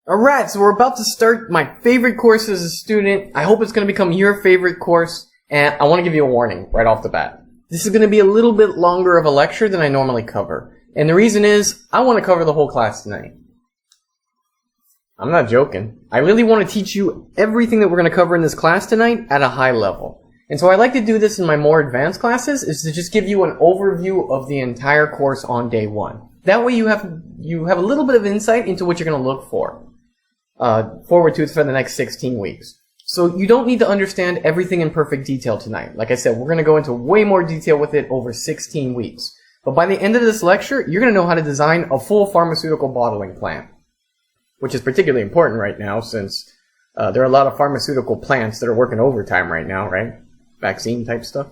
Alright, so we're about to start my favorite course as a student. I hope it's going to become your favorite course, and I want to give you a warning right off the bat. This is going to be a little bit longer of a lecture than I normally cover. And the reason is, I want to cover the whole class tonight. I'm not joking. I really want to teach you everything that we're going to cover in this class tonight at a high level. And so I like to do this in my more advanced classes, is to just give you an overview of the entire course on day one. That way you have a little bit of insight into what you're going to look for. Forward to it for the next 16 weeks. So you don't need to understand everything in perfect detail tonight. Like I said, we're going to go into way more detail with it over 16 weeks. But by the end of this lecture, you're going to know how to design a full pharmaceutical bottling plant, which is particularly important right now since there are a lot of pharmaceutical plants that are working overtime right now, right? Vaccine type stuff.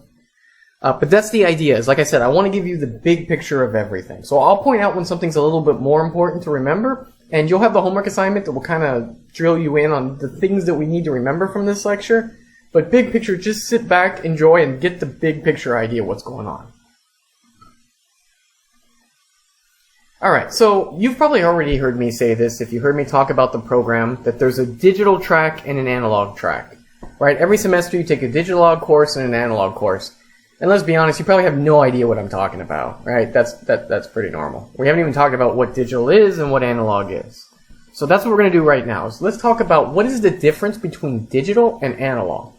But that's the idea. Is like I said, I want to give you the big picture of everything. So I'll point out when something's a little bit more important to remember, and you'll have the homework assignment that will kind of drill you in on the things that we need to remember from this lecture. But big picture, just sit back, enjoy, and get the big picture idea of what's going on. Alright, so you've probably already heard me say this if you heard me talk about the program, that there's a digital track and an analog track. Right? Every semester you take a digital course and an analog course. And let's be honest, you probably have no idea what I'm talking about, right? That's pretty normal. We haven't even talked about what digital is and what analog is. So that's what we're going to do right now. So let's talk about what is the difference between digital and analog.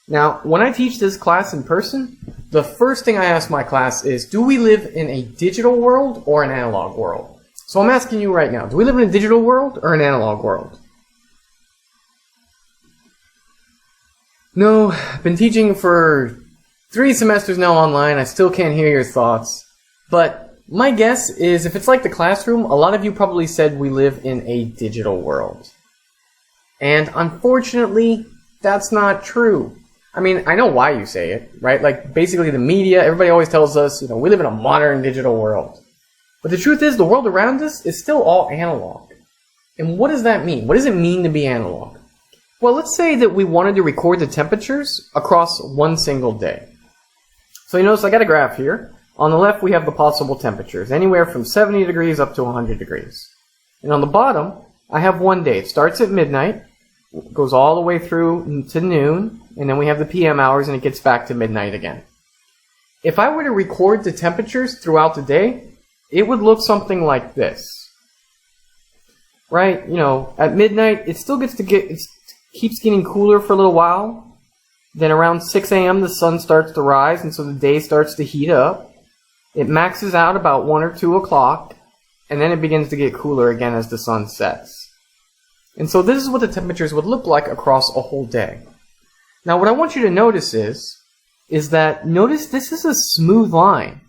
Now, when I teach this class in person, the first thing I ask my class is, do we live in a digital world or an analog world? So I'm asking you right now, do we live in a digital world or an analog world? No, I've been teaching for 3 semesters now online. I still can't hear your thoughts. But my guess is if it's like the classroom, a lot of you probably said we live in a digital world. And unfortunately, that's not true. I mean, I know why you say it, right? Like basically the media, everybody always tells us, we live in a modern digital world. But the truth is the world around us is still all analog. And what does that mean? What does it mean to be analog? Well, let's say that we wanted to record the temperatures across one single day. So you notice I got a graph here. On the left we have the possible temperatures, anywhere from 70 degrees up to 100 degrees. And on the bottom, I have one day. It starts at midnight, goes all the way through to noon, and then we have the PM hours and it gets back to midnight again. If I were to record the temperatures throughout the day, it would look something like this. Right? At midnight, it still keeps getting cooler for a little while. Then around 6 a.m. the sun starts to rise, and so the day starts to heat up. It maxes out about 1 or 2 o'clock, and then it begins to get cooler again as the sun sets. And so this is what the temperatures would look like across a whole day. Now what I want you to notice is that, notice this is a smooth line.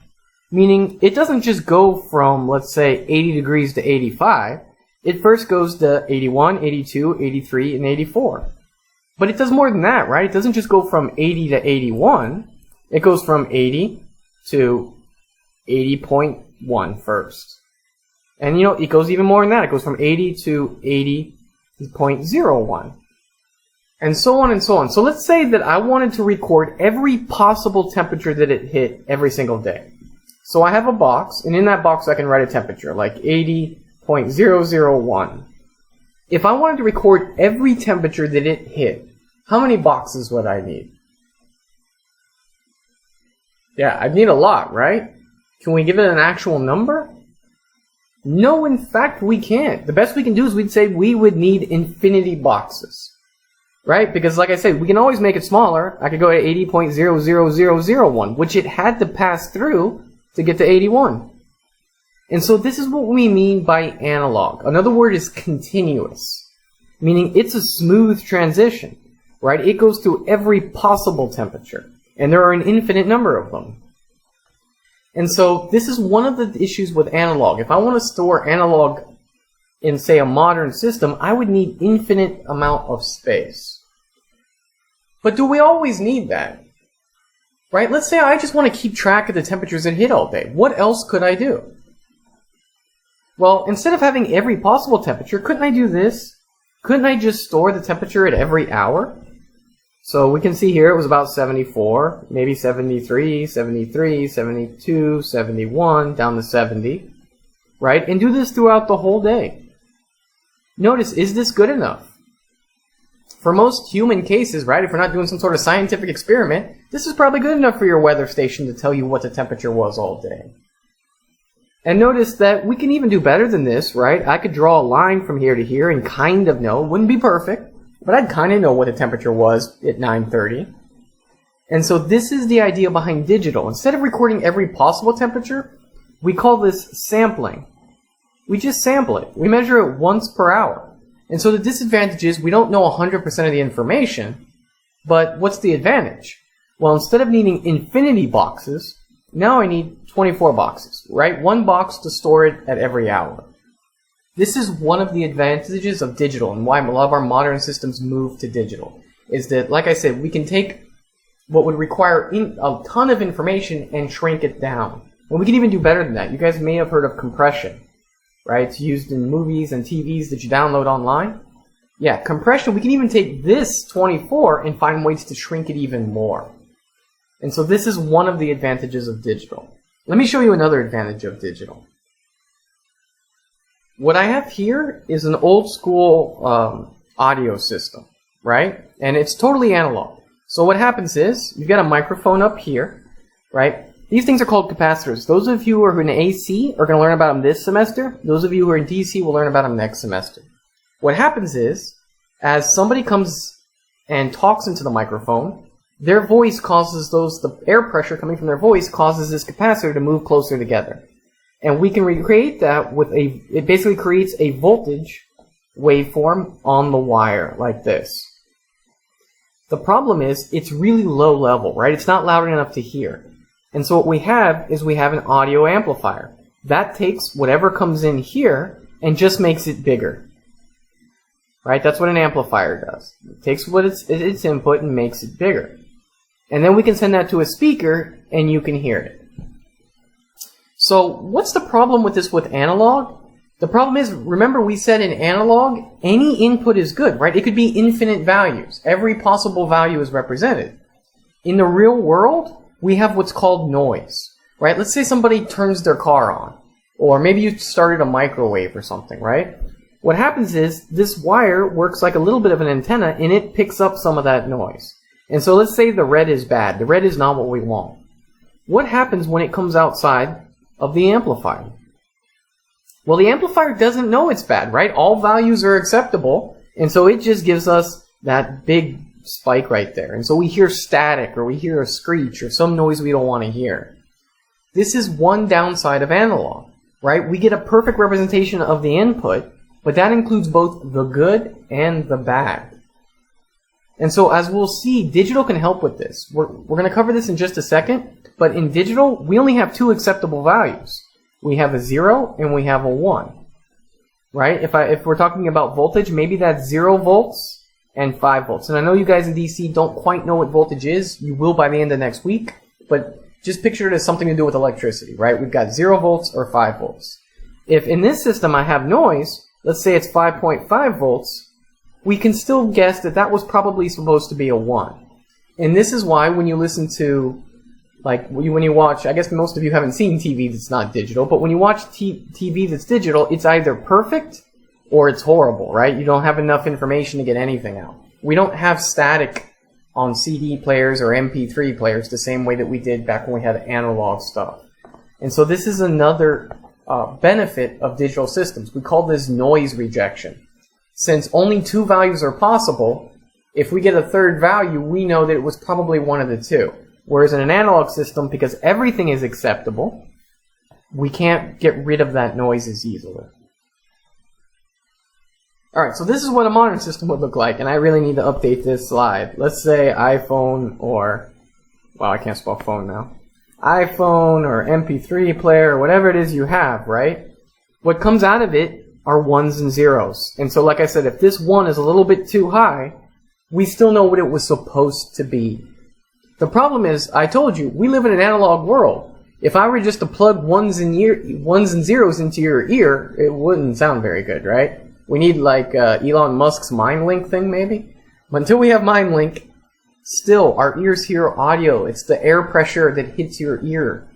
Meaning, it doesn't just go from, let's say, 80 degrees to 85. It first goes to 81, 82, 83, and 84. But it does more than that, right? It doesn't just go from 80 to 81. It goes from 80 to 80.1 first. And it goes even more than that. It goes from 80 to 80.01. And so on and so on. So let's say that I wanted to record every possible temperature that it hit every single day. So I have a box, and in that box I can write a temperature, like 80.001. If I wanted to record every temperature that it hit, how many boxes would I need? Yeah, I'd need a lot, right? Can we give it an actual number? No, in fact, we can't. The best we can do is we'd say we would need infinity boxes. Right? Because like I said, we can always make it smaller. I could go to 80.00001, which it had to pass through to get to 81. And so this is what we mean by analog. Another word is continuous, meaning it's a smooth transition, right? It goes through every possible temperature, and there are an infinite number of them. And so this is one of the issues with analog. If I want to store analog in, say, a modern system, I would need infinite amount of space. But do we always need that? Right? Let's say I just want to keep track of the temperatures that hit all day. What else could I do? Well, instead of having every possible temperature, couldn't I do this? Couldn't I just store the temperature at every hour? So we can see here it was about 74, maybe 73, 73, 72, 71, down to 70, right? And do this throughout the whole day. Notice, is this good enough? For most human cases, right, if we're not doing some sort of scientific experiment, this is probably good enough for your weather station to tell you what the temperature was all day. And notice that we can even do better than this, right? I could draw a line from here to here and kind of know. It wouldn't be perfect, but I'd kind of know what the temperature was at 9:30. And so this is the idea behind digital. Instead of recording every possible temperature, we call this sampling. We just sample it. We measure it once per hour. And so the disadvantage is we don't know 100% of the information, but what's the advantage? Well, instead of needing infinity boxes, now I need 24 boxes, right? One box to store it at every hour. This is one of the advantages of digital and why a lot of our modern systems move to digital, is that, like I said, we can take what would require a ton of information and shrink it down. And we can even do better than that. You guys may have heard of compression, right? It's used in movies and TVs that you download online. Yeah, compression, we can even take this 24 and find ways to shrink it even more. And so this is one of the advantages of digital. Let me show you another advantage of digital. What I have here is an old school audio system, right? And it's totally analog. So what happens is, you've got a microphone up here, right? These things are called capacitors. Those of you who are in AC are going to learn about them this semester. Those of you who are in DC will learn about them next semester. What happens is, as somebody comes and talks into the microphone, their voice causes the air pressure coming from their voice causes this capacitor to move closer together. And we can recreate that with it basically creates a voltage waveform on the wire, like this. The problem is, it's really low level, right? It's not loud enough to hear. And so what we have is we have an audio amplifier. That takes whatever comes in here and just makes it bigger. Right? That's what an amplifier does. It takes what its input and makes it bigger. And then we can send that to a speaker and you can hear it. So what's the problem with this with analog? The problem is, remember we said in analog, any input is good, right? It could be infinite values. Every possible value is represented. In the real world, we have what's called noise, right? Let's say somebody turns their car on, or maybe you started a microwave or something, right? What happens is, this wire works like a little bit of an antenna, and it picks up some of that noise. And so let's say the red is bad. The red is not what we want. What happens when it comes outside of the amplifier? Well, the amplifier doesn't know it's bad, right? All values are acceptable, and so it just gives us that big spike right there. And so we hear static, or we hear a screech, or some noise we don't want to hear. This is one downside of analog, right? We get a perfect representation of the input, but that includes both the good and the bad. And so as we'll see, digital can help with this. We're going to cover this in just a second, but in digital, we only have two acceptable values. We have a 0 and we have a 1, right? If we're talking about voltage, maybe that's 0 volts and 5 volts. And I know you guys in DC don't quite know what voltage is. You will by the end of next week, but just picture it as something to do with electricity, right? We've got 0 volts or 5 volts. If in this system I have noise, let's say it's 5.5 volts, we can still guess that that was probably supposed to be a 1. And this is why when you listen to, like, when you watch, I guess most of you haven't seen TV that's not digital, but when you watch TV that's digital, it's either perfect or it's horrible, right? You don't have enough information to get anything out. We don't have static on CD players or MP3 players the same way that we did back when we had analog stuff. And so this is another benefit of digital systems. We call this noise rejection. Since only two values are possible, if we get a third value, we know that it was probably one of the two. Whereas in an analog system, because everything is acceptable, we can't get rid of that noise as easily. Alright, so this is what a modern system would look like, and I really need to update this slide. Let's say iPhone or, well, I can't spell phone now. iPhone or MP3 player or whatever it is you have, right? What comes out of it are ones and zeros. And so like I said, if this 1 is a little bit too high, we still know what it was supposed to be. The problem is, I told you, we live in an analog world. If I were just to plug ones and zeros into your ear, it wouldn't sound very good, right? We need like Elon Musk's MindLink thing maybe? But until we have MindLink, still, our ears hear audio. It's the air pressure that hits your ear.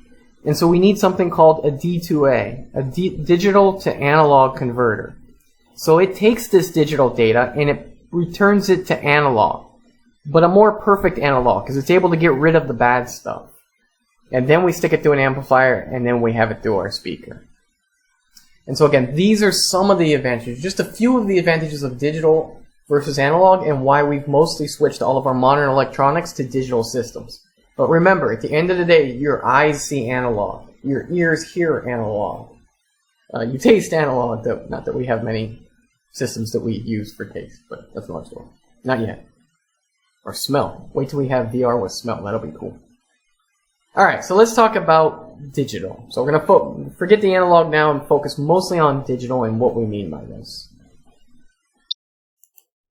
And so we need something called a D2A, a digital to analog converter. So it takes this digital data and it returns it to analog, but a more perfect analog because it's able to get rid of the bad stuff. And then we stick it through an amplifier and then we have it through our speaker. And so again, these are some of the advantages, just a few of the advantages of digital versus analog and why we've mostly switched all of our modern electronics to digital systems. But remember, at the end of the day, your eyes see analog. Your ears hear analog. You taste analog, though. Not that we have many systems that we use for taste, but that's another story. Not yet. Or smell. Wait till we have VR with smell. That'll be cool. Alright, so let's talk about digital. So we're going to forget the analog now and focus mostly on digital and what we mean by this.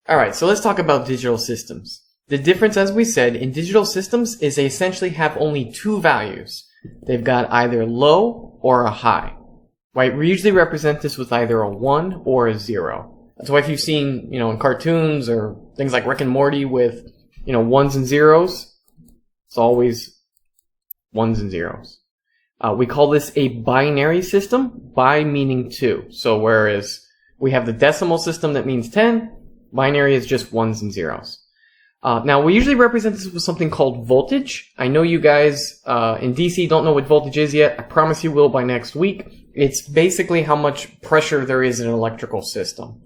Alright, so let's talk about digital systems. The difference, as we said, in digital systems is they essentially have only two values. They've got either low or a high. Right? We usually represent this with either a 1 or a 0. That's why if you've seen, in cartoons or things like Rick and Morty with, 1s and 0s, it's always 1s and 0s. We call this a binary system, bi meaning 2. So whereas we have the decimal system that means 10, binary is just 1s and 0s. Now, we usually represent this with something called voltage. I know you guys in DC don't know what voltage is yet. I promise you will by next week. It's basically how much pressure there is in an electrical system.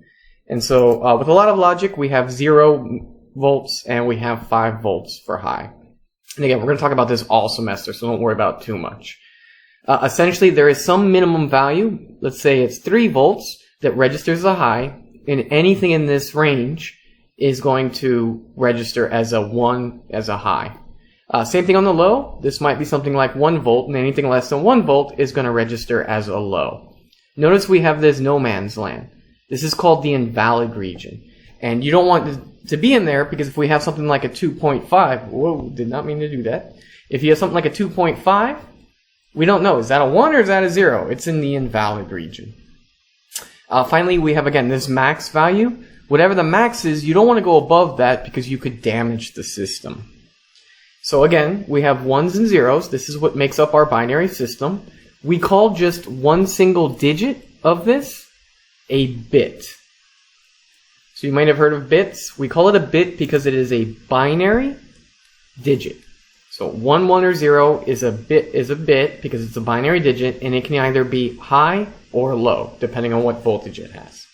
And so with a lot of logic, we have 0 volts and we have 5 volts for high. And again, we're going to talk about this all semester, so don't worry about it too much. Essentially, there is some minimum value. Let's say it's 3 volts that registers as a high, and anything in this range is going to register as a 1 as a high. Same thing on the low. This might be something like 1 volt, and anything less than 1 volt is going to register as a low. Notice we have this no man's land. This is called the invalid region. And you don't want to be in there because if we have something like a 2.5, whoa, did not mean to do that. If you have something like a 2.5, we don't know. Is that a 1 or is that a 0? It's in the invalid region. Finally, we have, again, this max value. Whatever the max is, you don't want to go above that because you could damage the system. So again, we have 1s and 0s. This is what makes up our binary system. We call just one single digit of this a bit. So you might have heard of bits. We call it a bit because it is a binary digit. So 1, 1, or 0 is a bit because it's a binary digit, and it can either be high or low, depending on what voltage it has.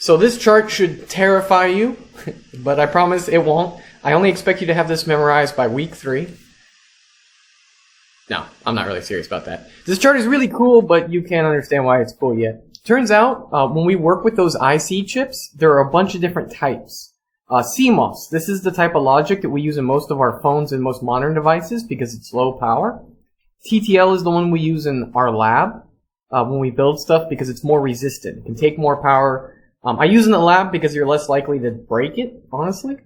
So this chart should terrify you, but I promise it won't. I only expect you to have this memorized by week 3. No, I'm not really serious about that. This chart is really cool, but you can't understand why it's cool yet. Turns out, when we work with those IC chips, there are a bunch of different types. CMOS, this is the type of logic that we use in most of our phones and most modern devices because it's low power. TTL is the one we use in our lab when we build stuff because it's more resistant. It can take more power. I use in the lab because you're less likely to break it, honestly.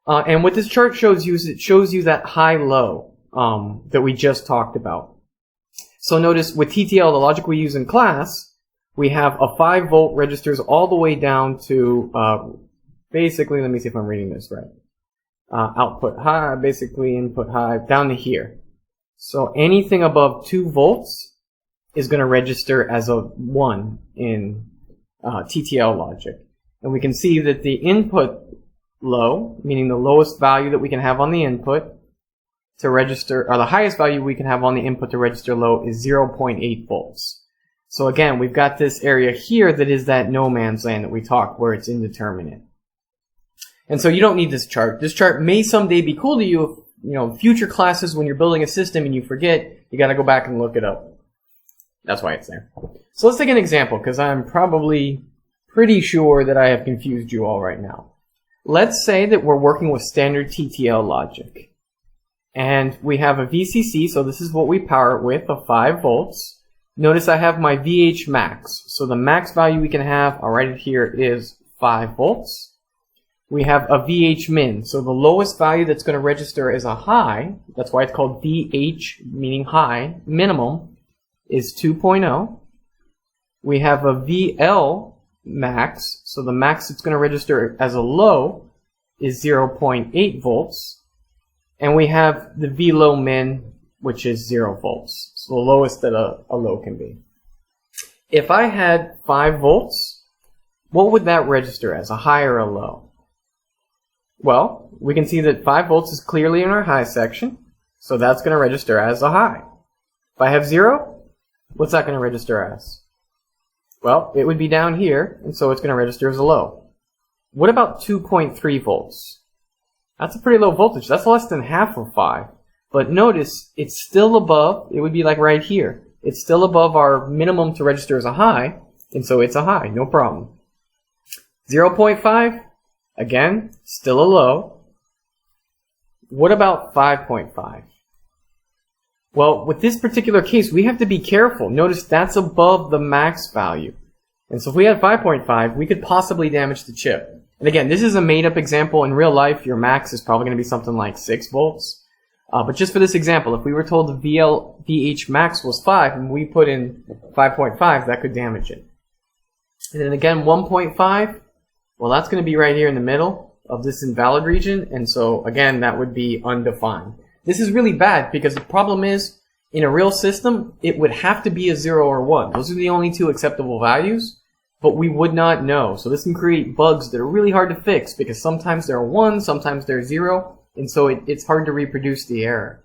And what this chart shows you is it shows you that high-low that we just talked about. So notice with TTL, the logic we use in class, we have a 5 volt registers all the way down to basically, let me see if I'm reading this right. Output high, basically input high, down to here. So anything above 2 volts is going to register as a 1 in TTL logic. And we can see that the input low, meaning the lowest value that we can have on the input to register, or the highest value we can have on the input to register low is 0.8 volts. So again, we've got this area here that is that no man's land that we talked, where it's indeterminate. And so you don't need this chart. This chart may someday be cool to you if, future classes when you're building a system and you forget, you got to go back and look it up. That's why it's there. So let's take an example, because I'm probably pretty sure that I have confused you all right now. Let's say that we're working with standard TTL logic. And we have a VCC, so this is what we power it with, of 5 volts. Notice I have my VH max. So the max value we can have, I'll write it here, is 5 volts. We have a VH min, so the lowest value that's going to register as a high, that's why it's called VH, meaning high, minimum, is 2.0. We have a VL max, so the max that's going to register as a low is 0.8 volts. And we have the V low min, which is 0 volts, so the lowest that a low can be. if I had 5 volts, what would that register as, a high or a low? Well, we can see that 5 volts is clearly in our high section, so that's going to register as a high. If I have 0, what's that going to register as? Well, it would be down here, and so it's going to register as a low. What about 2.3 volts? That's a pretty low voltage. That's less than half of 5. But notice, it's still above, it would be like right here. It's still above our minimum to register as a high, and so it's a high, no problem. 0.5, again, still a low. What about 5.5? Well, with this particular case, we have to be careful. Notice that's above the max value. And so if we had 5.5, we could possibly damage the chip. And again, this is a made-up example. In real life, your max is probably going to be something like 6 volts. But just for this example, if we were told the VH max was 5 and we put in 5.5, that could damage it. And then again, 1.5, well, that's going to be right here in the middle of this invalid region. And so again, that would be undefined. This is really bad because the problem is, in a real system, it would have to be a 0 or 1. Those are the only 2 acceptable values, but we would not know. So this can create bugs that are really hard to fix because sometimes they're 1, sometimes they're 0, and so it's hard to reproduce the error.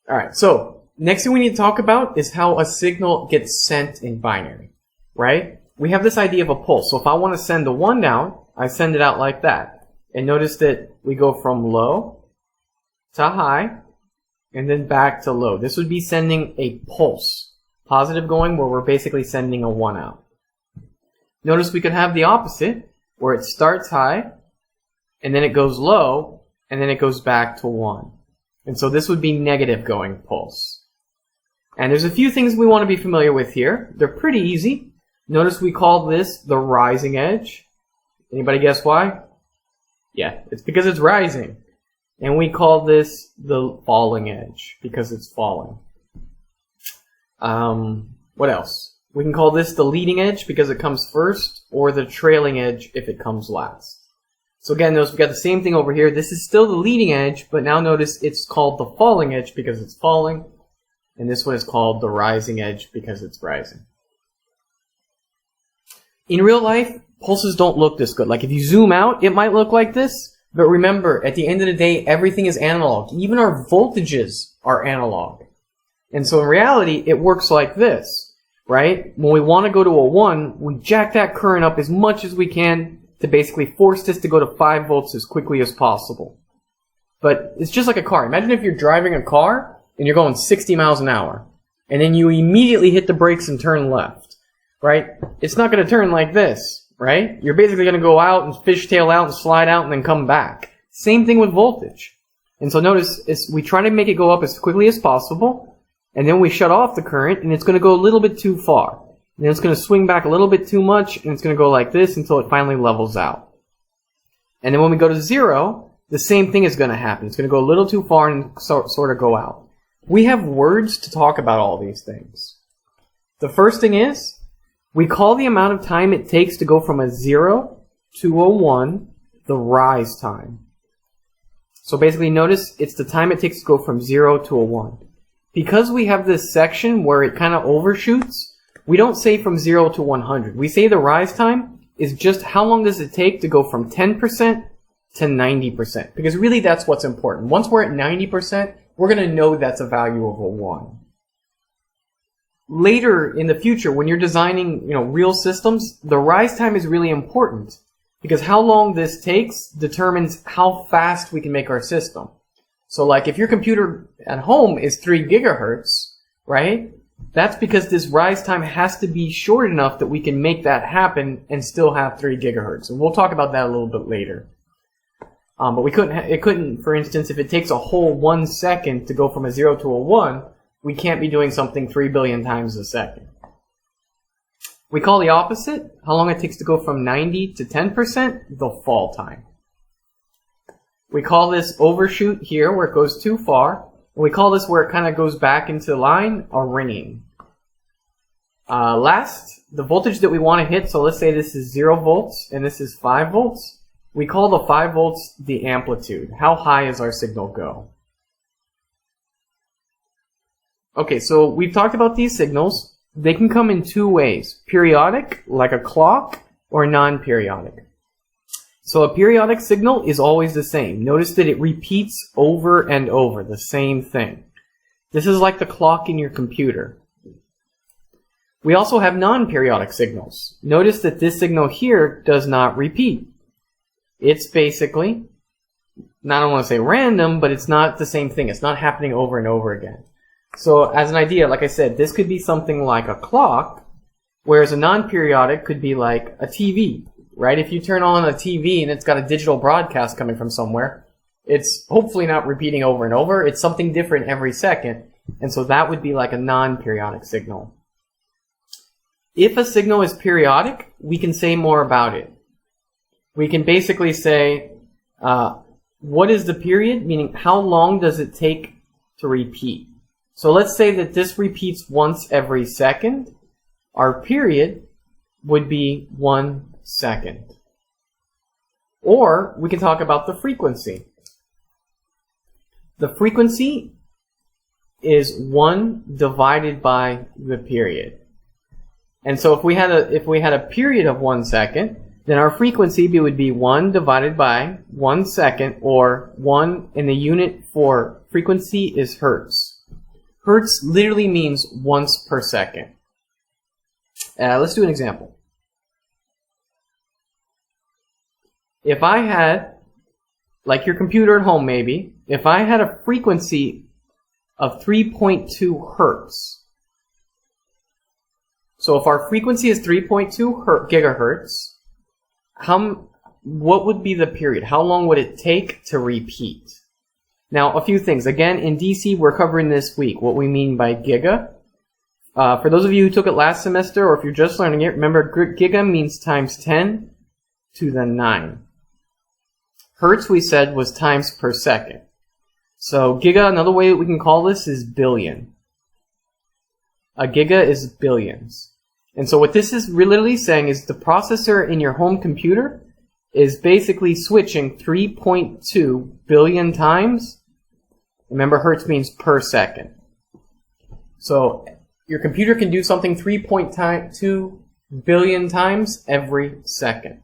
Alright, so next thing we need to talk about is how a signal gets sent in binary, right? We have this idea of a pulse. So if I want to send a 1 down, I send it out like that. And notice that we go from low to high, and then back to low. This would be sending a pulse. Positive going, where we're basically sending a 1 out. Notice we could have the opposite, where it starts high, and then it goes low, and then it goes back to 1. And so this would be negative going pulse. And there's a few things we want to be familiar with here. They're pretty easy. Notice we call this the rising edge. Anybody guess why? Yeah, it's because it's rising. And we call this the falling edge because it's falling. What else? We can call this the leading edge because it comes first, or the trailing edge if it comes last. So again, notice we got the same thing over here. This is still the leading edge, but now notice it's called the falling edge because it's falling. And this one is called the rising edge because it's rising. In real life, pulses don't look this good. Like if you zoom out, it might look like this. But remember, at the end of the day, everything is analog. Even our voltages are analog. And so in reality, it works like this, right? When we want to go to a 1, we jack that current up as much as we can to basically force this to go to 5 volts as quickly as possible. But it's just like a car. Imagine if you're driving a car and you're going 60 miles an hour. And then you immediately hit the brakes and turn left, right? It's not going to turn like this. Right? You're basically going to go out and fishtail out and slide out and then come back. Same thing with voltage. And so notice, we try to make it go up as quickly as possible, and then we shut off the current, and it's going to go a little bit too far. And then it's going to swing back a little bit too much, and it's going to go like this until it finally levels out. And then when we go to 0, the same thing is going to happen. It's going to go a little too far and sort of go out. We have words to talk about all these things. The first thing is, we call the amount of time it takes to go from a 0 to a 1 the rise time. So basically notice it's the time it takes to go from 0 to a 1. Because we have this section where it kind of overshoots, we don't say from 0 to 100. We say the rise time is just how long does it take to go from 10% to 90%. Because really that's what's important. Once we're at 90%, we're going to know that's a value of a 1. Later in the future, when you're designing, real systems, the rise time is really important because how long this takes determines how fast we can make our system. So like if your computer at home is 3 gigahertz, right? That's because this rise time has to be short enough that we can make that happen and still have 3 gigahertz. And we'll talk about that a little bit later. But it couldn't, for instance, if it takes a whole 1 second to go from a 0 to a 1, we can't be doing something 3 billion times a second. We call the opposite, how long it takes to go from 90 to 10%, the fall time. We call this overshoot here, where it goes too far. And we call this where it kind of goes back into line, a ringing. Last, the voltage that we want to hit, so let's say this is 0 volts and this is 5 volts. We call the 5 volts the amplitude. How high does our signal go? Okay, so we've talked about these signals. They can come in two ways. Periodic, like a clock, or non-periodic. So a periodic signal is always the same. Notice that it repeats over and over, the same thing. This is like the clock in your computer. We also have non-periodic signals. Notice that this signal here does not repeat. It's basically, I don't want to say random, but it's not the same thing. It's not happening over and over again. So as an idea, like I said, this could be something like a clock, whereas a non-periodic could be like a TV, right? If you turn on a TV and it's got a digital broadcast coming from somewhere, it's hopefully not repeating over and over. It's something different every second. And so that would be like a non-periodic signal. If a signal is periodic, we can say more about it. We can basically say, what is the period? Meaning, how long does it take to repeat? So let's say that this repeats once every second. Our period would be 1 second. Or we can talk about the frequency. The frequency is 1 divided by the period. And so if we had a period of 1 second, then our frequency would be 1 divided by 1 second, or 1, and the unit for frequency is hertz. Hertz literally means once per second. Let's do an example. If I had, like your computer at home maybe, if I had a frequency of 3.2 hertz. So if our frequency is 3.2 gigahertz, what would be the period? How long would it take to repeat? Now, a few things. Again, in DC, we're covering this week what we mean by giga. For those of you who took it last semester, or if you're just learning it, remember giga means times 10 to the 9. Hertz, we said, was times per second. So giga, another way we can call this is billion. A giga is billions. And so what this is literally saying is the processor in your home computer is basically switching 3.2 billion times. Remember, hertz means per second. So your computer can do something 3.2 billion times every second.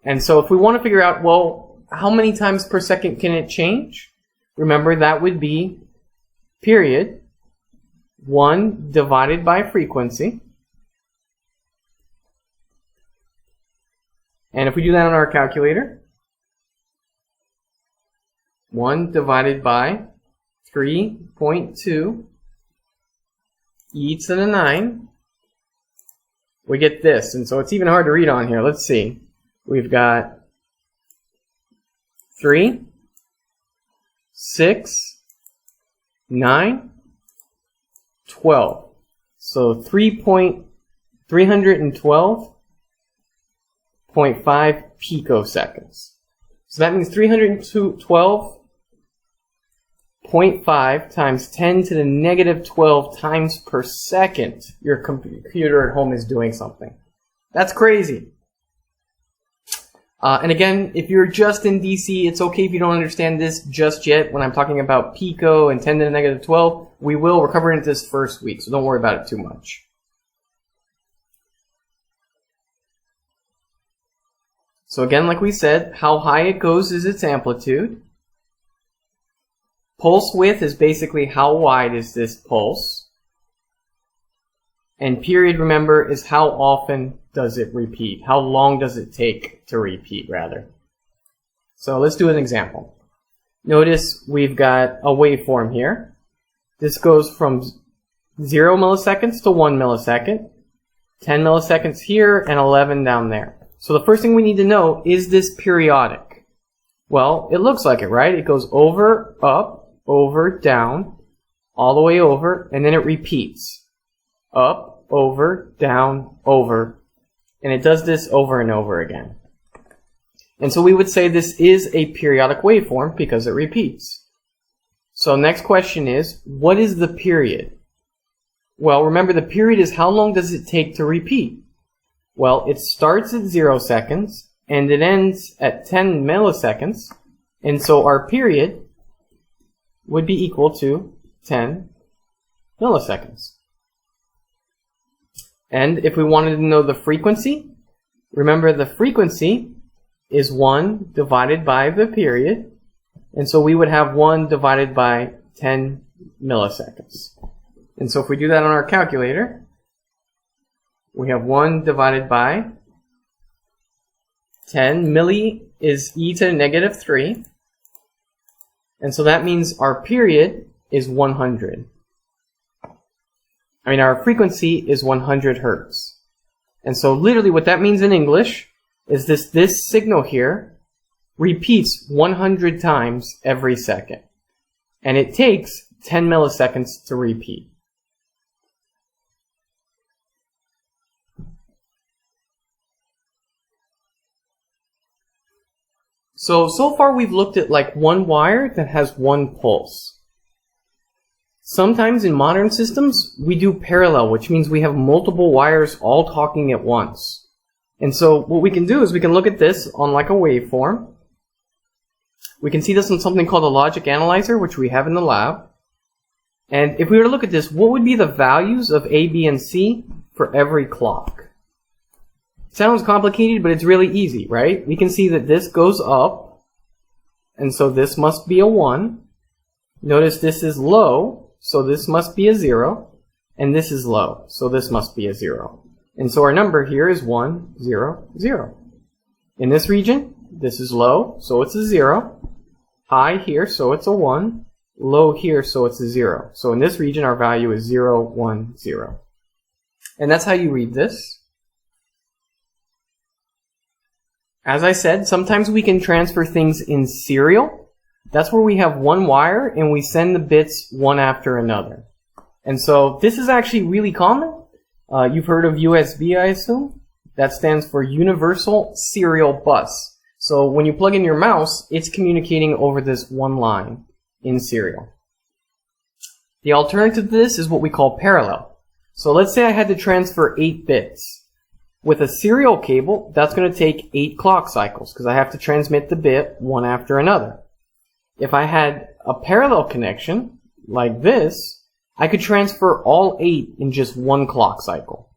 And so if we want to figure out, well, how many times per second can it change? Remember, that would be period 1 divided by frequency. And if we do that on our calculator, 1 divided by 3.2 e to the 9, we get this. And so it's even hard to read on here. Let's see. We've got 3, 6, 9, 12. So 312.5 picoseconds. So that means 312.5 times 10 to the negative 12 times per second your computer at home is doing something. That's crazy. And again, if you're just in DC, it's okay if you don't understand this just yet. When I'm talking about pico and 10 to the negative 12, we're covering it this first week, so don't worry about it too much. So again, like we said, how high it goes is its amplitude. Pulse width is basically how wide is this pulse. And period, remember, is how often does it repeat? How long does it take to repeat, rather? So let's do an example. Notice we've got a waveform here. This goes from 0 milliseconds to 1 millisecond, 10 milliseconds here, and 11 down there. So the first thing we need to know, is this periodic? Well, it looks like it, right? It goes over, up, over, down, all the way over, and then it repeats. Up, over, down, over. And it does this over and over again. And so we would say this is a periodic waveform because it repeats. So next question is, what is the period? Well, remember, the period is how long does it take to repeat? Well, it starts at 0 seconds and it ends at 10 milliseconds. And so our period would be equal to 10 milliseconds. And if we wanted to know the frequency, remember the frequency is 1 divided by the period. And so we would have 1 divided by 10 milliseconds. And so if we do that on our calculator, we have 1 divided by 10. Milli is e to the negative 3. And so that means our period is 100. Our frequency is 100 hertz. And so literally what that means in English is this signal here repeats 100 times every second. And it takes 10 milliseconds to repeat. So far we've looked at like one wire that has one pulse. Sometimes in modern systems, we do parallel, which means we have multiple wires all talking at once. And so what we can do is we can look at this on like a waveform. We can see this on something called a logic analyzer, which we have in the lab. And if we were to look at this, what would be the values of A, B, and C for every clock? Sounds complicated, but it's really easy, right? We can see that this goes up, and so this must be a 1. Notice this is low, so this must be a 0, and this is low, so this must be a 0. And so our number here is 1, 0, 0. In this region, this is low, so it's a 0. High here, so it's a 1. Low here, so it's a 0. So in this region, our value is 0, 1, 0. And that's how you read this. As I said, sometimes we can transfer things in serial. That's where we have one wire and we send the bits one after another. And so this is actually really common. You've heard of USB, I assume? That stands for Universal Serial Bus. So when you plug in your mouse, it's communicating over this one line in serial. The alternative to this is what we call parallel. So let's say I had to transfer 8 bits. With a serial cable, that's going to take 8 clock cycles because I have to transmit the bit one after another. If I had a parallel connection, like this, I could transfer all 8 in just one clock cycle.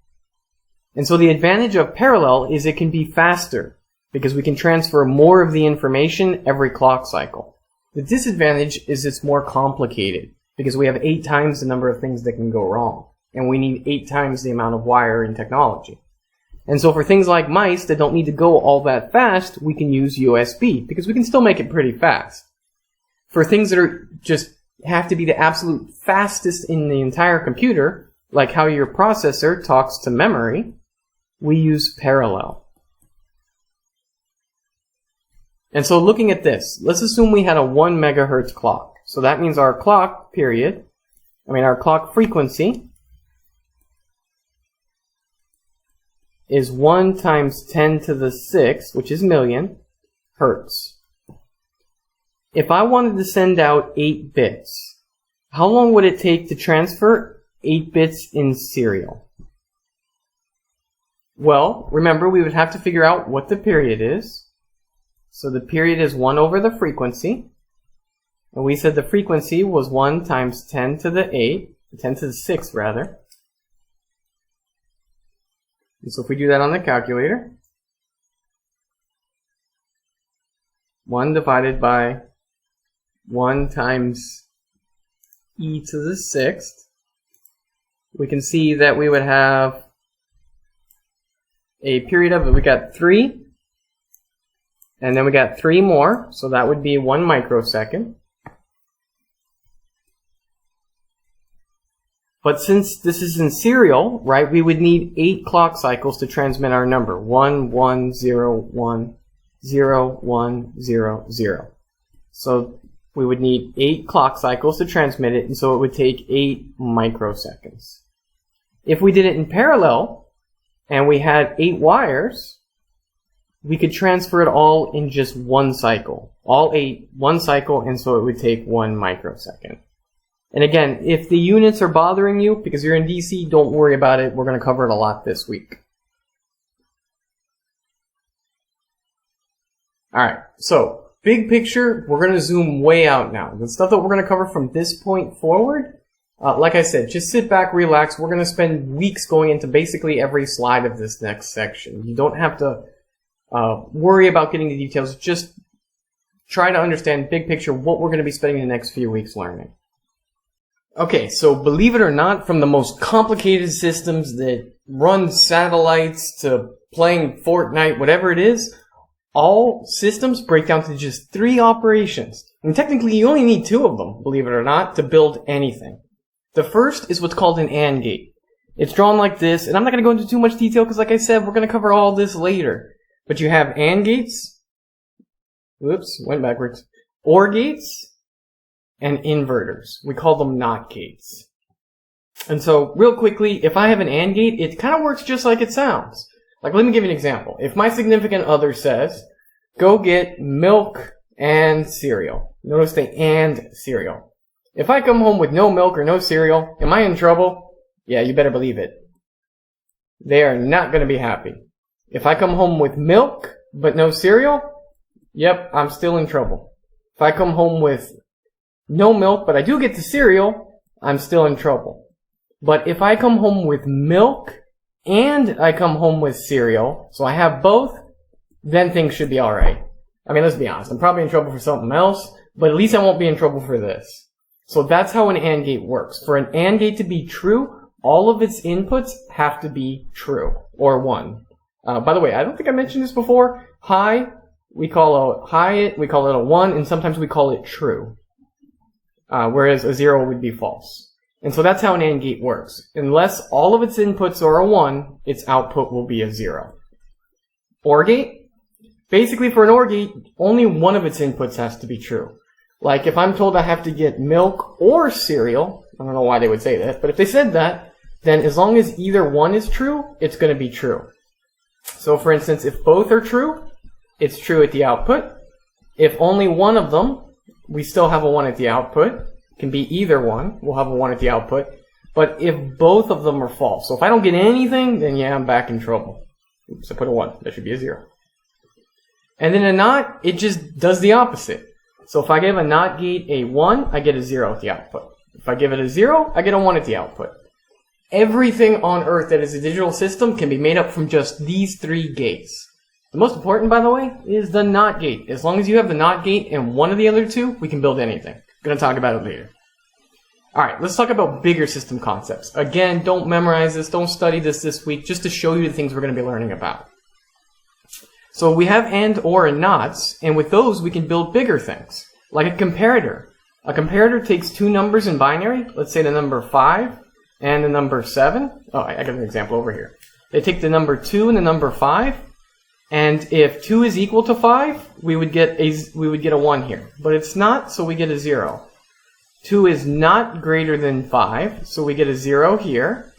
And so the advantage of parallel is it can be faster because we can transfer more of the information every clock cycle. The disadvantage is it's more complicated because we have 8 times the number of things that can go wrong. And we need 8 times the amount of wire and technology. And so for things like mice that don't need to go all that fast, we can use USB because we can still make it pretty fast. For things that are just have to be the absolute fastest in the entire computer, like how your processor talks to memory, we use parallel. And so looking at this, let's assume we had a 1 megahertz clock. So that means our clock our clock frequency is 1 times 10 to the 6, which is million, hertz. If I wanted to send out 8 bits, how long would it take to transfer 8 bits in serial? Well, remember we would have to figure out what the period is. So the period is 1 over the frequency. And we said the frequency was 1 times 10 to the 8, 10 to the 6 rather. And so if we do that on the calculator, 1 divided by 1 times e to the 6th, we can see that we would have a period of, we got 3, and then we got 3 more, so that would be 1 microsecond. But since this is in serial, right, we would need 8 clock cycles to transmit our number. 1, 1, 0, 1, 0, 1, 0, 0. So we would need 8 clock cycles to transmit it, and so it would take 8 microseconds. If we did it in parallel, and we had 8 wires, we could transfer it all in just one cycle. All 8, one cycle, and so it would take 1 microsecond. And again, if the units are bothering you, because you're in DC, don't worry about it. We're going to cover it a lot this week. Alright, so big picture, we're going to zoom way out now. The stuff that we're going to cover from this point forward, Like I said, just sit back, relax. We're going to spend weeks going into basically every slide of this next section. You don't have to worry about getting the details. Just try to understand big picture what we're going to be spending the next few weeks learning. Okay, so believe it or not, from the most complicated systems that run satellites to playing Fortnite, whatever it is, all systems break down to just 3 operations. And technically, you only need 2 of them, believe it or not, to build anything. The first is what's called an AND gate. It's drawn like this, and I'm not going to go into too much detail because, like I said, we're going to cover all this later. But you have AND gates, whoops, went backwards, OR gates, and inverters. We call them NOT gates. And so, real quickly, if I have an AND gate, it kind of works just like it sounds. Like, let me give you an example. If my significant other says, go get milk and cereal. Notice the AND cereal. If I come home with no milk or no cereal, am I in trouble? Yeah, you better believe it. They are not going to be happy. If I come home with milk but no cereal, yep, I'm still in trouble. If I come home with no milk but I do get the cereal, I'm still in trouble. But if I come home with milk and I come home with cereal, so I have both, then things should be alright. I mean, let's be honest, I'm probably in trouble for something else, but at least I won't be in trouble for this. So that's how an AND gate works. For an AND gate to be true, all of its inputs have to be true, or 1. By the way, I don't think I mentioned this before. High, we call it a 1, and sometimes we call it true. Whereas a 0 would be false. And so that's how an AND gate works. Unless all of its inputs are a 1, its output will be a 0. OR gate? Basically, for an OR gate, only one of its inputs has to be true. Like, if I'm told I have to get milk or cereal, I don't know why they would say that, but if they said that, then as long as either one is true, it's going to be true. So, for instance, if both are true, it's true at the output. If only one of them, we still have a 1 at the output. It can be either one, we'll have a 1 at the output. But if both of them are false, so if I don't get anything, then yeah, I'm back in trouble. Oops, I put a 1, that should be a 0. And then a NOT, it just does the opposite. So if I give a NOT gate a 1, I get a 0 at the output. If I give it a 0, I get a 1 at the output. Everything on Earth that is a digital system can be made up from just these 3 gates. The most important, by the way, is the NOT gate. As long as you have the NOT gate and one of the other 2, we can build anything. I'm going to talk about it later. Alright, let's talk about bigger system concepts. Again, don't memorize this, don't study this week, just to show you the things we're going to be learning about. So we have AND, OR, and NOTs, and with those we can build bigger things, like a comparator. A comparator takes 2 numbers in binary, let's say the number 5 and the number 7. Oh, I got an example over here. They take the number 2 and the number 5, and if 2 is equal to 5, we would get a 1 here. But it's not, so we get a 0. 2 is not greater than 5, so we get a 0 here.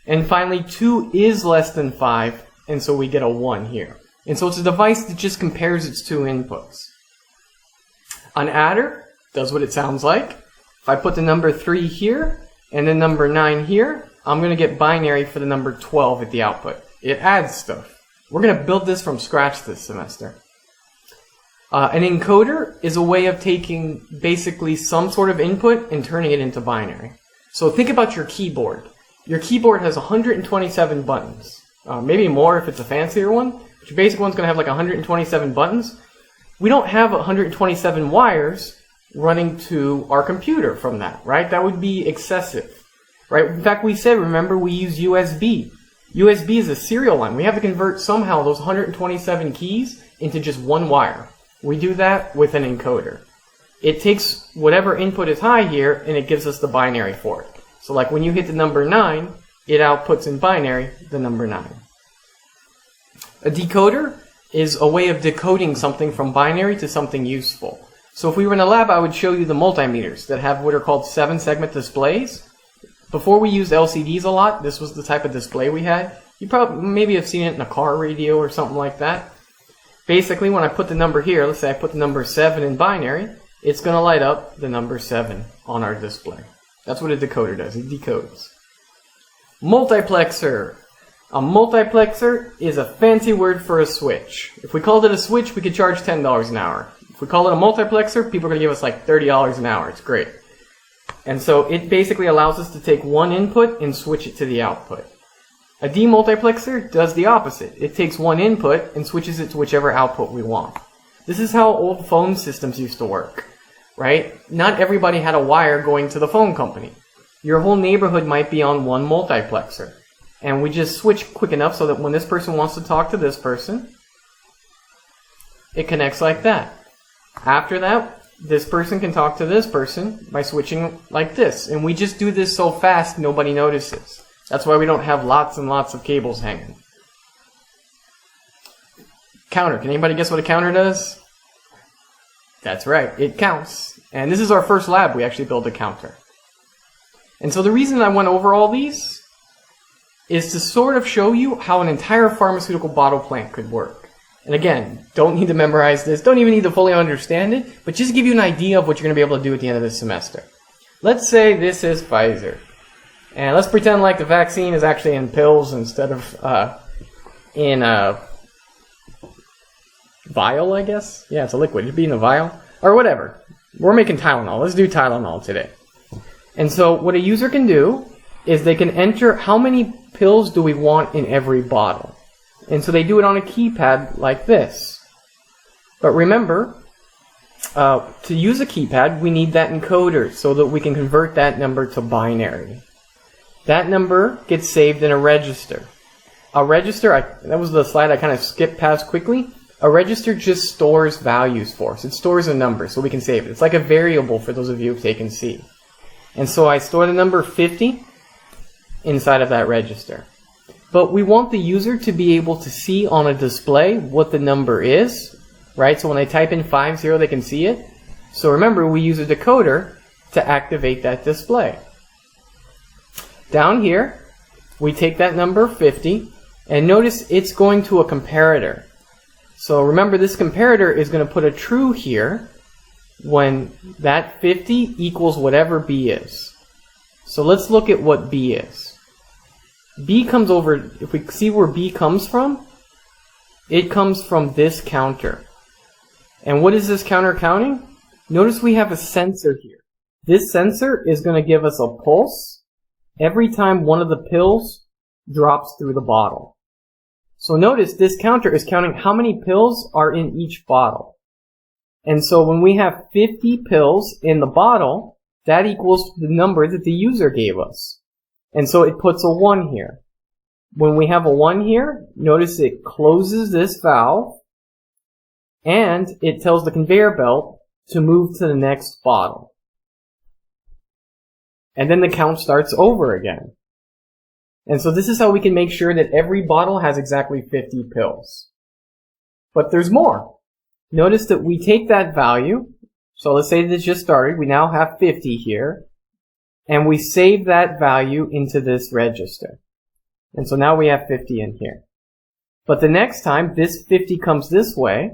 And finally, 2 is less than 5, and so we get a 1 here. And so it's a device that just compares its 2 inputs. An adder does what it sounds like. If I put the number 3 here and the number 9 here, I'm going to get binary for the number 12 at the output. It adds stuff. We're going to build this from scratch this semester. An encoder is a way of taking basically some sort of input and turning it into binary. So think about your keyboard. Your keyboard has 127 buttons. Maybe more if it's a fancier one. But your basic one's going to have like 127 buttons. We don't have 127 wires running to our computer from that, right? That would be excessive, right? In fact, we said, remember, we use USB. USB is a serial line. We have to convert somehow those 127 keys into just one wire. We do that with an encoder. It takes whatever input is high here, and it gives us the binary for it. So like when you hit the number 9, it outputs in binary the number 9. A decoder is a way of decoding something from binary to something useful. So if we were in a lab, I would show you the multimeters that have what are called 7-segment displays. Before we used LCDs a lot, this was the type of display we had. You probably maybe have seen it in a car radio or something like that. Basically, when I put the number here, let's say I put the number 7 in binary, it's going to light up the number 7 on our display. That's what a decoder does. It decodes. Multiplexer. A multiplexer is a fancy word for a switch. If we called it a switch, we could charge $10 an hour. If we call it a multiplexer, people are going to give us like $30 an hour. It's great. And so it basically allows us to take one input and switch it to the output. A demultiplexer does the opposite. It takes one input and switches it to whichever output we want. This is how old phone systems used to work, right? Not everybody had a wire going to the phone company. Your whole neighborhood might be on one multiplexer. And we just switch quick enough so that when this person wants to talk to this person, it connects like that. After that, this person can talk to this person by switching like this. And we just do this so fast, nobody notices. That's why we don't have lots and lots of cables hanging. Counter. Can anybody guess what a counter does? That's right. It counts. And this is our first lab. We actually built a counter. And so the reason I went over all these is to sort of show you how an entire pharmaceutical bottle plant could work. And again, don't need to memorize this. Don't even need to fully understand it. But just give you an idea of what you're going to be able to do at the end of this semester. Let's say this is Pfizer. And let's pretend like the vaccine is actually in pills instead of in a vial, I guess. Yeah, it's a liquid. It'd be in a vial. Or whatever. We're making Tylenol. Let's do Tylenol today. And so what a user can do is they can enter how many pills do we want in every bottle. And so they do it on a keypad like this. But remember, to use a keypad, we need that encoder so that we can convert that number to binary. That number gets saved in a register. A register, that was the slide I kind of skipped past quickly. A register just stores values for us. It stores a number so we can save it. It's like a variable for those of you who've taken C. And so I store the number 50 inside of that register. But we want the user to be able to see on a display what the number is, right? So when I type in 50, they can see it. So remember, we use a decoder to activate that display. Down here, we take that number 50, and notice it's going to a comparator. So remember, this comparator is going to put a true here when that 50 equals whatever B is. So let's look at what B is. B comes over, if we see where B comes from, it comes from this counter. And what is this counter counting? Notice we have a sensor here. This sensor is going to give us a pulse every time one of the pills drops through the bottle. So notice this counter is counting how many pills are in each bottle. And so when we have 50 pills in the bottle, that equals the number that the user gave us. And so it puts a 1 here. When we have a 1 here, notice it closes this valve and it tells the conveyor belt to move to the next bottle. And then the count starts over again. And so this is how we can make sure that every bottle has exactly 50 pills. But there's more. Notice that we take that value, so let's say this just started, we now have 50 here, and we save that value into this register. And so now we have 50 in here. But the next time, this 50 comes this way,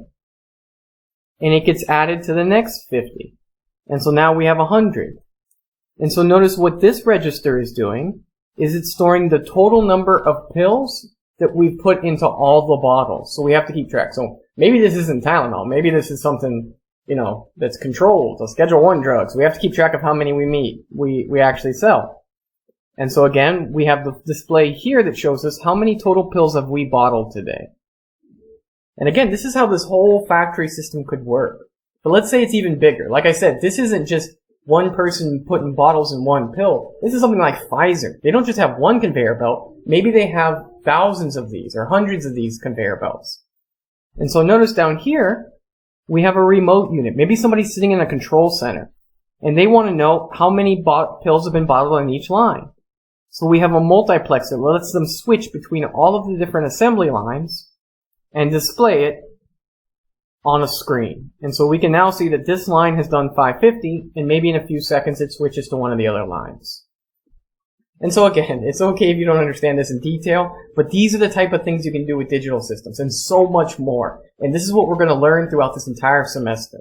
and it gets added to the next 50. And so now we have 100. And so notice what this register is doing is it's storing the total number of pills that we've put into all the bottles. So we have to keep track. So maybe this isn't Tylenol. Maybe this is something, that's controlled. So Schedule 1 drugs. We have to keep track of how many we actually sell. And so again, we have the display here that shows us how many total pills have we bottled today. And again, this is how this whole factory system could work. But let's say it's even bigger. Like I said, this isn't just one person putting bottles in one pill. This is something like Pfizer. They don't just have one conveyor belt. Maybe they have thousands of these or hundreds of these conveyor belts. And so notice down here, we have a remote unit. Maybe somebody's sitting in a control center and they want to know how many pills have been bottled on each line. So we have a multiplexer that lets them switch between all of the different assembly lines and display it on a screen. And so we can now see that this line has done 550, and maybe in a few seconds it switches to one of the other lines. And so again, it's okay if you don't understand this in detail, but these are the type of things you can do with digital systems, and so much more. And this is what we're going to learn throughout this entire semester.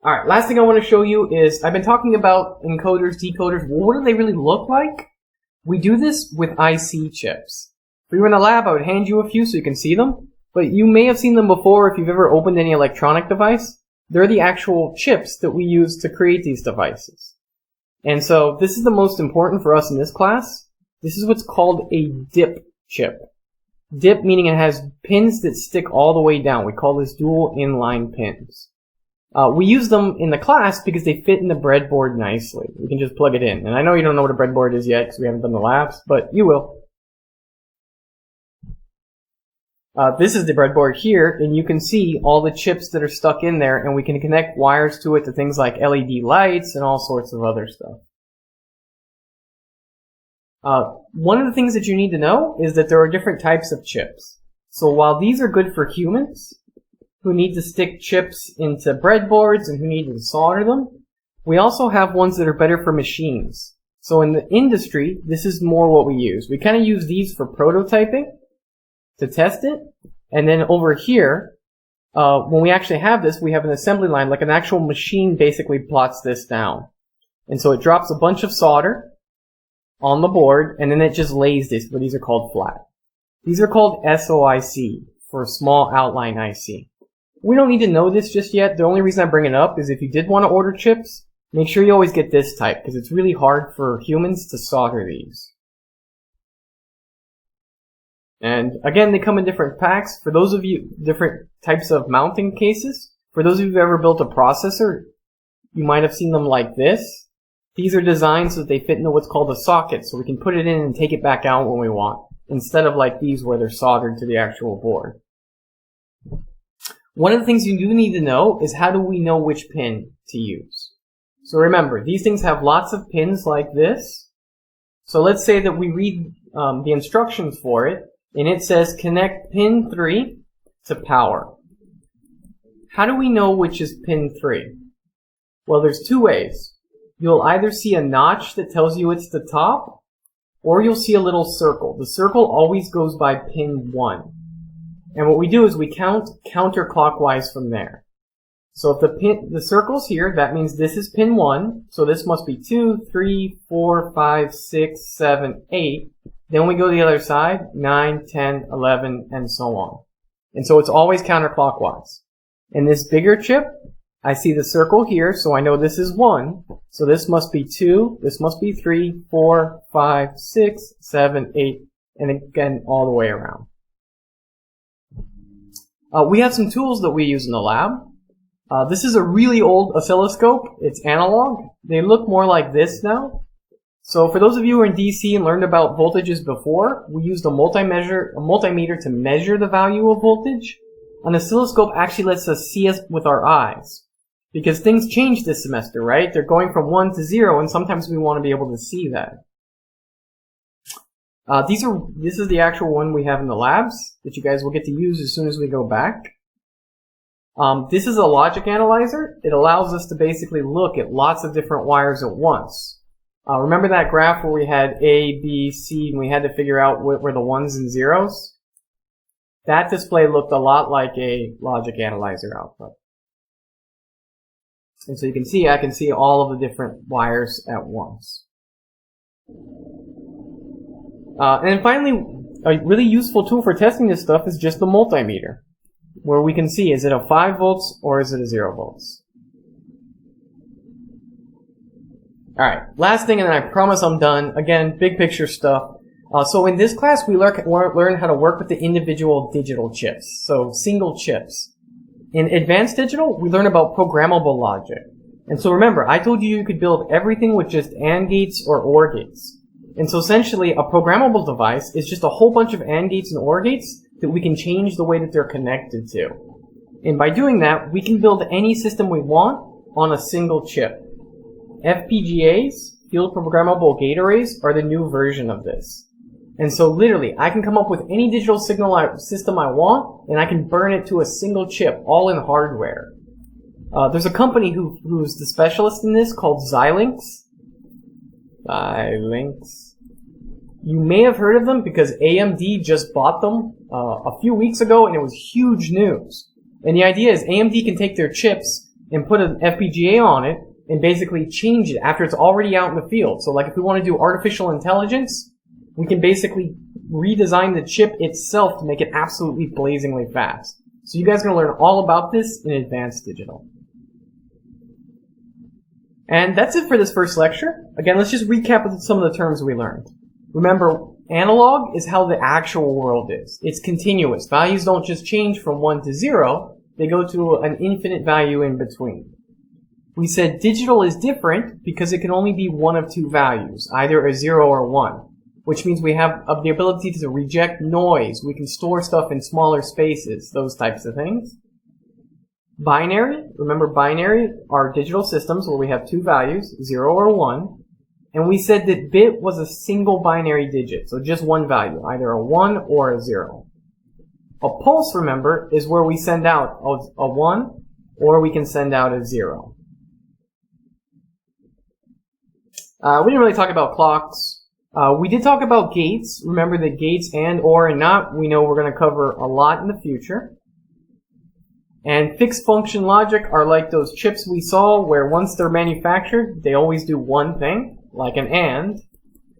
Alright, last thing I want to show you is, I've been talking about encoders, decoders. Well, what do they really look like? We do this with IC chips. If we were in a lab, I would hand you a few so you can see them. But you may have seen them before if you've ever opened any electronic device. they're the actual chips that we use to create these devices. And so this is the most important for us in this class. This is what's called a DIP chip. DIP meaning it has pins that stick all the way down. We call this dual inline pins. We use them in the class because they fit in the breadboard nicely. We can just plug it in. And I know you don't know what a breadboard is yet because we haven't done the labs, but you will. This is the breadboard here, and you can see all the chips that are stuck in there, and we can connect wires to it to things like LED lights and all sorts of other stuff. One of the things that you need to know is that there are different types of chips. So while these are good for humans, who need to stick chips into breadboards and who need to solder them, we also have ones that are better for machines. So in the industry, this is more what we use. We kind of use these for prototyping to test it. And then over here, when we actually have this, we have an assembly line, like an actual machine basically plots this down. And so it drops a bunch of solder on the board, and then it just lays this, but these are called flat. These are called SOIC, for small outline IC. We don't need to know this just yet. The only reason I bring it up is if you did want to order chips, make sure you always get this type, because it's really hard for humans to solder these. And again, they come in different packs. For those of you, different types of mounting cases. For those of you who've ever built a processor, you might have seen them like this. These are designed so that they fit into what's called a socket, so we can put it in and take it back out when we want, instead of like these where they're soldered to the actual board. One of the things you do need to know is how do we know which pin to use. So remember, these things have lots of pins like this. So let's say that we read the instructions for it, and it says connect pin 3 to power. How do we know which is pin 3? Well, there's two ways. You'll either see a notch that tells you it's the top, or you'll see a little circle. The circle always goes by pin 1. And what we do is we count counterclockwise from there. So if the circle's here, that means this is pin 1. So this must be 2, 3, 4, 5, 6, 7, 8. Then we go to the other side, 9, 10, 11, and so on. And so it's always counterclockwise. In this bigger chip, I see the circle here, so I know this is 1. So this must be 2, this must be 3, 4, 5, 6, 7, 8, and again all the way around. We have some tools that we use in the lab. This is a really old oscilloscope. It's analog. They look more like this now. So for those of you who are in DC and learned about voltages before, we used a multimeter to measure the value of voltage. An oscilloscope actually lets us see it with our eyes. Because things change this semester, right? They're going from 1 to 0, and sometimes we want to be able to see that. This is the actual one we have in the labs that you guys will get to use as soon as we go back. This is a logic analyzer. It allows us to basically look at lots of different wires at once. Remember that graph where we had A, B, C, and we had to figure out what were the ones and zeros? That display looked a lot like a logic analyzer output. And so you can see, I can see all of the different wires at once. And then finally, a really useful tool for testing this stuff is just the multimeter, where we can see, is it a 5 volts or is it a 0 volts? Alright, last thing, and then I promise I'm done. Again, big picture stuff. So in this class, we learn how to work with the individual digital chips, so single chips. In advanced digital, we learn about programmable logic. And so remember, I told you you could build everything with just AND gates or OR gates. And so essentially, a programmable device is just a whole bunch of AND gates and OR gates that we can change the way that they're connected to. And by doing that, we can build any system we want on a single chip. FPGAs, field programmable gate arrays, are the new version of this. And so literally, I can come up with any digital signal system I want, and I can burn it to a single chip, all in hardware. There's a company who's the specialist in this called Xilinx. You may have heard of them because AMD just bought them a few weeks ago, and it was huge news. And the idea is AMD can take their chips and put an FPGA on it and basically change it after it's already out in the field. So like if we want to do artificial intelligence, we can basically redesign the chip itself to make it absolutely blazingly fast. So you guys are going to learn all about this in advanced digital. And that's it for this first lecture. Again, let's just recap some of the terms we learned. Remember, analog is how the actual world is. It's continuous. Values don't just change from 1 to 0. They go to an infinite value in between. We said digital is different because it can only be one of two values, either a 0 or 1, which means we have the ability to reject noise. We can store stuff in smaller spaces, those types of things. Binary, remember binary are digital systems where we have two values, 0 or 1. And we said that bit was a single binary digit, so just one value, either a 1 or a 0. A pulse, remember, is where we send out a 1 or we can send out a 0. We didn't really talk about clocks. We did talk about gates. Remember that gates and, or, and not, we know we're going to cover a lot in the future. And fixed function logic are like those chips we saw where once they're manufactured, they always do one thing, like an AND.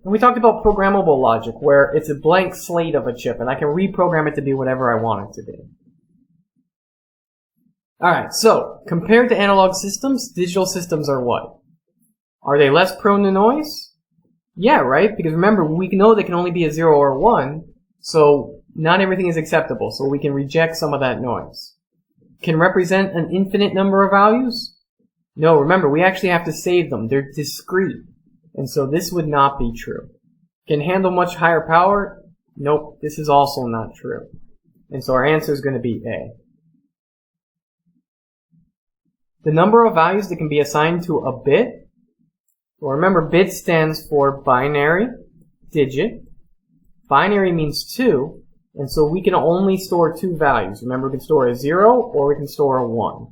And we talked about programmable logic where it's a blank slate of a chip and I can reprogram it to be whatever I want it to be. Alright, so compared to analog systems, digital systems are what? Are they less prone to noise? Yeah, right? Because remember, we know they can only be a 0 or 1, so not everything is acceptable, so we can reject some of that noise. Can represent an infinite number of values? No, remember, we actually have to save them. They're discrete. And so this would not be true. Can handle much higher power? Nope, this is also not true. And so our answer is going to be A. The number of values that can be assigned to a bit. Well, remember, bit stands for binary, digit. Binary means 2. And so we can only store two values. Remember, we can store a 0 or we can store a 1.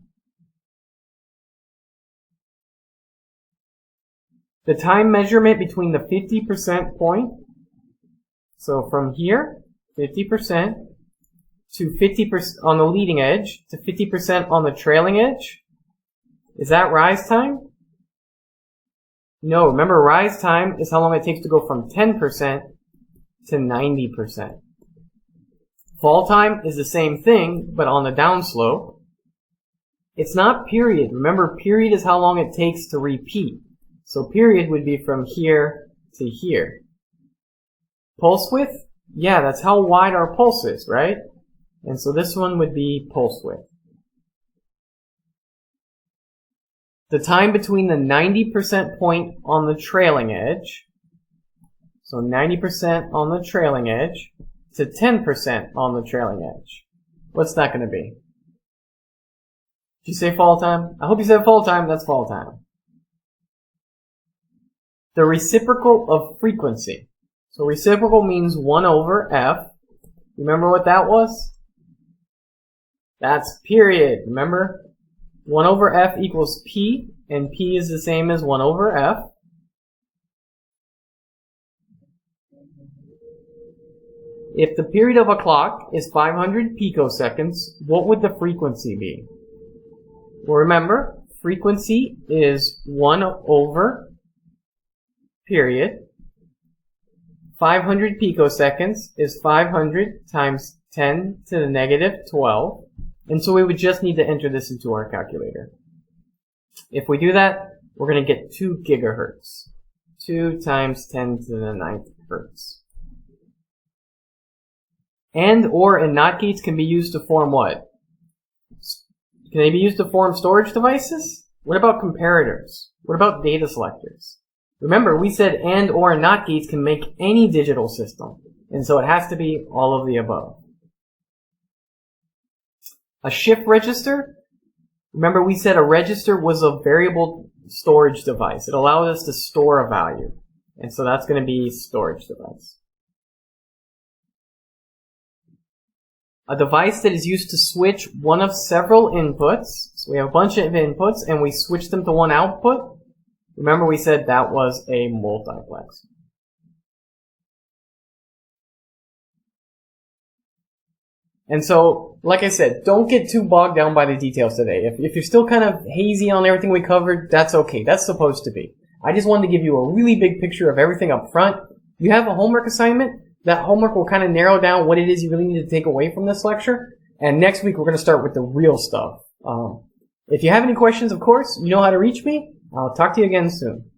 The time measurement between the 50% point, so from here, 50% to 50% on the leading edge to 50% on the trailing edge, is that rise time? No, remember rise time is how long it takes to go from 10% to 90%. Fall time is the same thing, but on the downslope. It's not period. Remember, period is how long it takes to repeat. So period would be from here to here. Pulse width? Yeah, that's how wide our pulse is, right? And so this one would be pulse width. The time between the 90% point on the trailing edge, so 90% on the trailing edge, to 10% on the trailing edge. What's that going to be? Did you say fall time? I hope you said fall time. That's fall time. The reciprocal of frequency. So reciprocal means 1 over f. Remember what that was? That's period. Remember? 1 over f equals p, and p is the same as 1 over f. If the period of a clock is 500 picoseconds, what would the frequency be? Well, remember, frequency is 1 over period. 500 picoseconds is 500 times 10 to the negative 12. And so we would just need to enter this into our calculator. If we do that, we're going to get 2 gigahertz. 2 times 10 to the 9th hertz. And, or, and not gates can be used to form what? Can they be used to form storage devices? What about comparators? What about data selectors? Remember, we said and, or, and not gates can make any digital system. And so it has to be all of the above. A shift register? Remember, we said a register was a variable storage device. It allowed us to store a value. And so that's going to be storage device. A device that is used to switch one of several inputs. So we have a bunch of inputs and we switch them to one output. Remember we said that was a multiplex. And so, like I said, don't get too bogged down by the details today. If you're still kind of hazy on everything we covered, that's okay. That's supposed to be. I just wanted to give you a really big picture of everything up front. You have a homework assignment. That homework will kind of narrow down what it is you really need to take away from this lecture. And next week, we're going to start with the real stuff. If you have any questions, of course, you know how to reach me. I'll talk to you again soon.